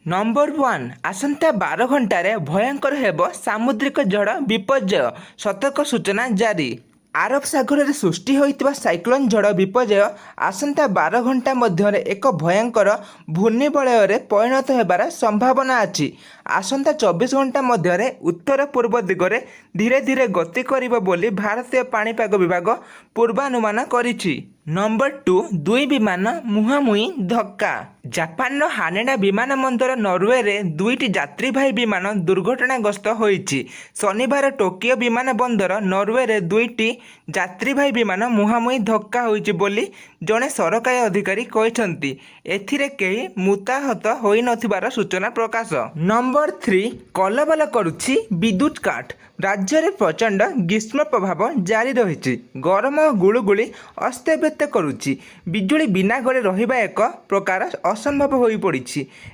Number 1 आसंता 12 घंटार भयंकर हेब सामुद्रिक झड़ विपर्यय सतर्क सूचना जारी। आरब सागर में सृष्टि होता साइक्लोन झड़ विपर्यय आसंता 12 घंटा मध्य एक भयंकर घूर्णिबलय परिणत होबार संभावना अच्छी। आसंता 24 घंटा मध्य उत्तर पूर्व दिगरे धीरे धीरे गति करिब बोली भारतीय पाणीपाग विभाग पूर्वानुमान करिछि। नंबर 2 दुई विमान मुहांमुही धक्का। जापान हानेडा विमान बंदर नॉर्वे रे दुईटी यात्रीवाही विमान दुर्घटनाग्रस्त होइछि। शनिवार टोकियो विमान बंदर नॉर्वे रे दुईटी यात्रीवाही विमान मुहांमुही धक्का होइछि बोली जड़े सरकारी अधिकारी कहते। एथिरे केही मृताहत होई नथिबार सूचना प्रकाश। नंबर 3 कलबल करुछि विद्युत काट। राज्य में प्रचंड ग्रीष्म प्रभाव जारी रही। गरम और गुलुगुली अस्तव्यस्त करुछि। बिजुली बिना घरे रहिबा एक प्रकार असंभव हो पड़ी।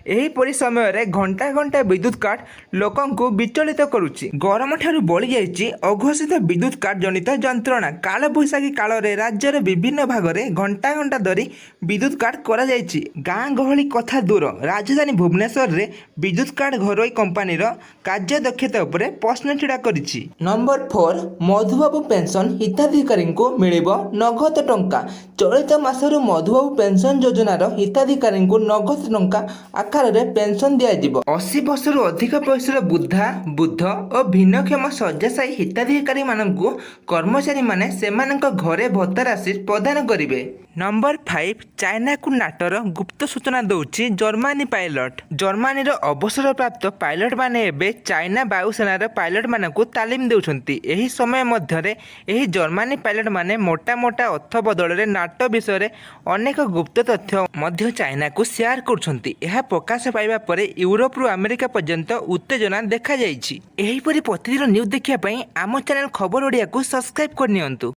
एहीपरि समय घंटा घंटा विद्युत काट लोकंकु विचलित करुछि। गरम ठारू बढ़ी जाइछि अघोषित विद्युत काट जनित जंत्रणा। काल बैशाखी काल रे राज्यर विभिन्न भाग में घंटा घंटा धरी विद्युत काट करा जाइछि। गाँ गहली कथा दूर राजधानी भुवनेश्वर रे विद्युत काट घरोई कंपानीर कार्यदक्षता उपरे प्रश्न छिड़ा करिछि। नंबर 4 मधुबाबू पेंशन हिताधिकारी को मिलिबो नगद टंका। चलित मासरु मधुबाबू पेंशन योजनार हिताधिकारी को नगद टंका आकार में पेंशन दिया। 80 वर्षर अधिक बयसर वृद्धा बुद्ध और भिन्नक्षम शय्याशायी हिताधिकारी मानकु कर्मचारी माने सेमानक घरे भत्ता राशि प्रदान करिवे। नंबर 5 चाइना को नाटर गुप्त सूचना दौची जर्मानी पायलट। जर्मानी अवसर प्राप्त पायलट माने एबे चाइना वायुसेनार पायलट मानकु तालीम देउछंती। एही समय मध्यरे एही जर्मानी पायलट माने मोटा मोटा अर्थ बदल रे नाटो विषय अनेक गुप्त तथ्य मध्य चाइना को शेयर करछंती। एहा प्रकाश पाइबा परे यूरोप रु अमेरिका पर्यंत उत्तेजना देखा जाइछि। एहीपरि प्रतिदिन न्यूज देखिया पई आम चैनल खबर ओडिया को सब्सक्राइब करनियंतु।